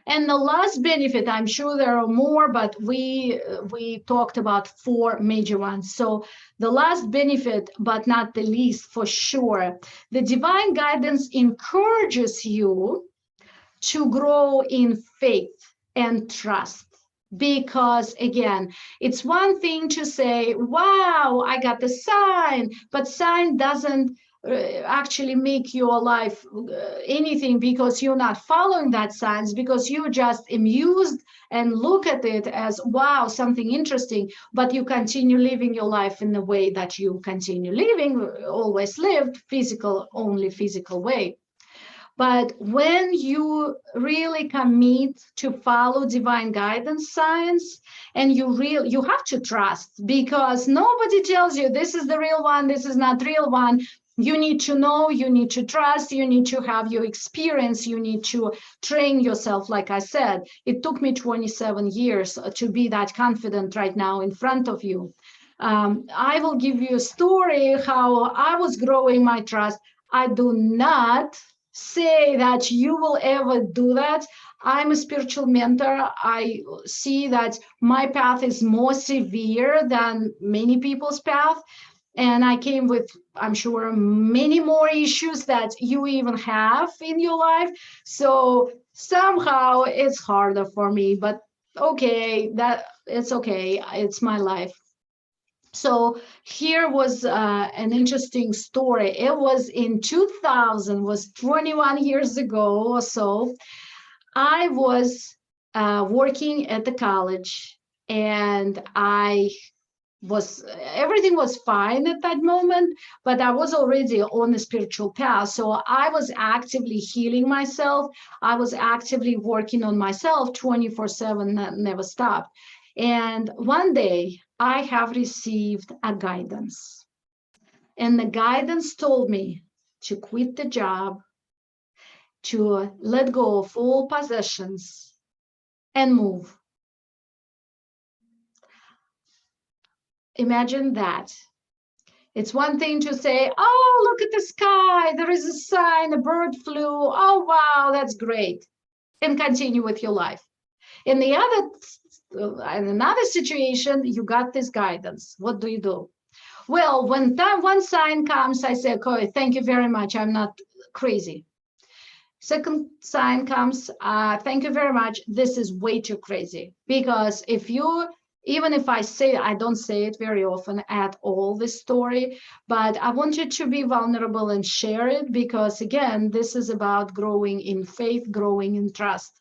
And the last benefit, I'm sure there are more, but we talked about 4 major ones. So the last benefit, but not the least for sure, the divine guidance encourages you to grow in faith and trust. Because again, it's one thing to say, wow, I got the sign, but sign doesn't actually make your life anything, because you're not following that signs, because you're just amused and look at it as, wow, something interesting, but you continue living your life in the way that you continue living, always lived, only physical way. But when you really commit to follow divine guidance signs, and you have to trust, because nobody tells you this is the real one, this is not real one. You need to know, you need to trust, you need to have your experience, you need to train yourself. Like I said, it took me 27 years to be that confident right now in front of you. I will give you a story how I was growing my trust. I do not say that you will ever do that. I'm a spiritual mentor. I see that my path is more severe than many people's path. And I came with, I'm sure, many more issues that you even have in your life. So somehow it's harder for me, but okay, it's okay. It's my life. So here was an interesting story. It was in 2000, was 21 years ago or so. I was working at the college, and everything was fine at that moment, but I was already on a spiritual path. So I was actively healing myself. I was actively working on myself 24/7, never stopped. And one day I have received a guidance, and the guidance told me to quit the job, to let go of all possessions and move. Imagine that. It's one thing to say, oh, look at the sky, there is a sign, a bird flew, oh, wow, that's great, and continue with your life. In another situation, you got this guidance. What do you do? Well, when that one sign comes, I say, okay, thank you very much, I'm not crazy. Second sign comes, thank you very much, this is way too crazy. Because even if I don't say it very often at all, this story, but I want you to be vulnerable and share it, because again, this is about growing in faith, growing in trust.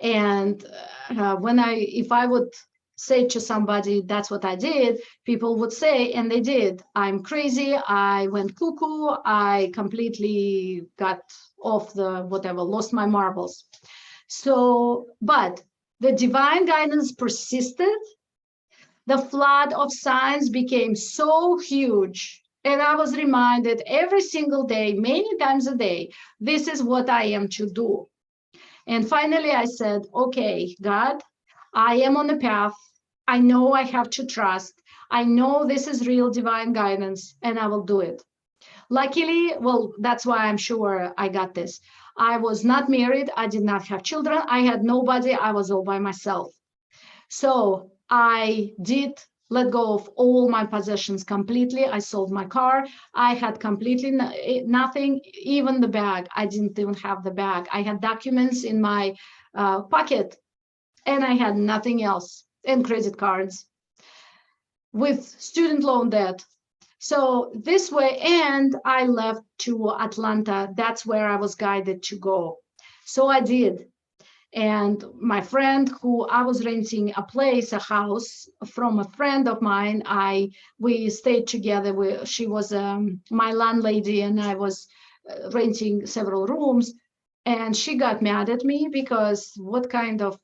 And if I would say to somebody, that's what I did, people would say, and they did, I'm crazy, I went cuckoo, I completely got off the whatever, lost my marbles. So, but the divine guidance persisted. The flood of signs became so huge, and I was reminded every single day, many times a day, this is what I am to do. And finally I said, okay, God, I am on the path. I know I have to trust. I know this is real divine guidance, and I will do it. Luckily, well, that's why I'm sure I got this. I was not married. I did not have children. I had nobody. I was all by myself. So I did let go of all my possessions completely. I sold my car. I had completely nothing, even the bag. I didn't even have the bag. I had documents in my pocket, and I had nothing else, and credit cards with student loan debt. So this way, and I left to Atlanta. That's where I was guided to go. So I did. And my friend, who I was renting a house from a friend of mine, we stayed together. She was my landlady, and I was renting several rooms. And she got mad at me, because what kind of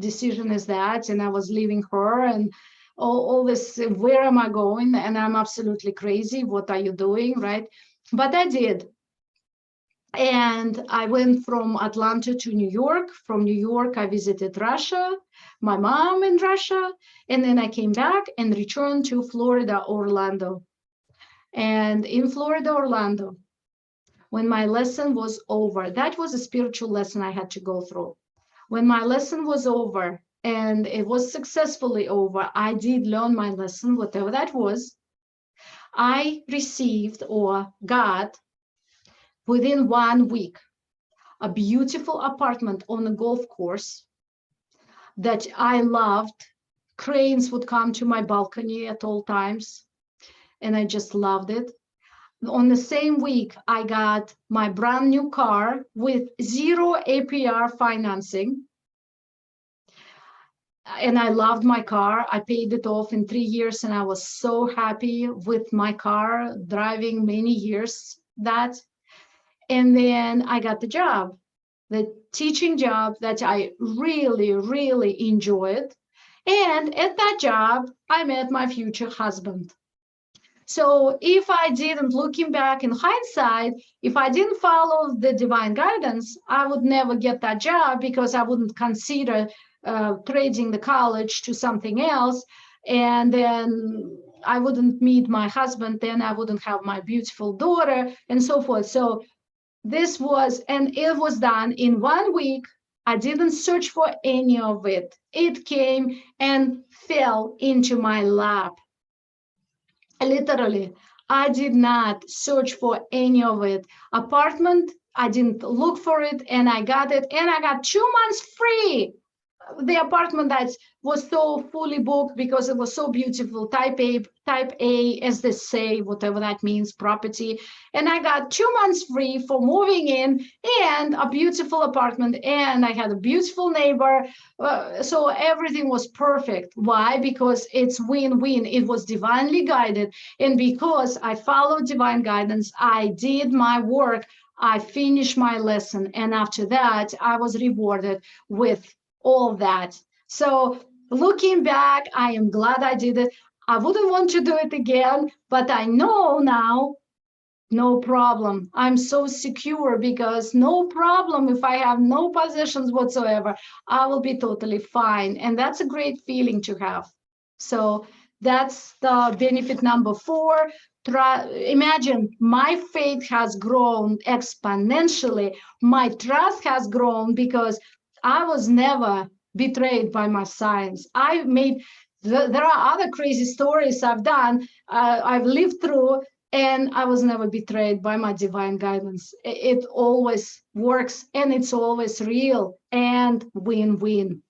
decision is that? And I was leaving her, and all this, where am I going? And I'm absolutely crazy. What are you doing, right? But I did. And I went from Atlanta to New York. From New York, I visited Russia, my mom in Russia, and then I came back and returned to Florida, Orlando. And in Florida, Orlando, when my lesson was over. That was a spiritual lesson I had to go through. When my lesson was over and it was successfully over, I did learn my lesson, whatever that was. I received or got within 1 week a beautiful apartment on a golf course that I loved. Cranes would come to my balcony at all times, and I just loved it. On the same week, I got my brand new car with 0 APR financing. And I loved my car. I paid it off in 3 years, and I was so happy with my car, driving many years that. And then I got the job, the teaching job that I really, really enjoyed. And at that job, I met my future husband. So if I didn't, looking back in hindsight, if I didn't follow the divine guidance, I would never get that job, because I wouldn't consider trading the college to something else. And then I wouldn't meet my husband, then I wouldn't have my beautiful daughter, and so forth. So this was, and it was done in 1 week. I didn't search for any of it. It came and fell into my lap. Literally, I did not search for any of it. Apartment, I didn't look for it, and I got it, and I got 2 months free. The apartment that was so fully booked because it was so beautiful, type A, as they say, whatever that means, property. And I got 2 months free for moving in, and a beautiful apartment, and I had a beautiful neighbor. So everything was perfect. Why? Because it's win-win. It was divinely guided. And because I followed divine guidance, I did my work, I finished my lesson. And after that, I was rewarded with all that. So looking back, I am glad I did it. I wouldn't want to do it again, but I know now, no problem. I'm so secure, because no problem if I have no possessions whatsoever, I will be totally fine. And that's a great feeling to have. So that's the benefit number 4. Imagine my faith has grown exponentially. My trust has grown, because I was never betrayed by my science. There are other crazy stories I've done, I've lived through, and I was never betrayed by my divine guidance. It always works, and it's always real and win-win.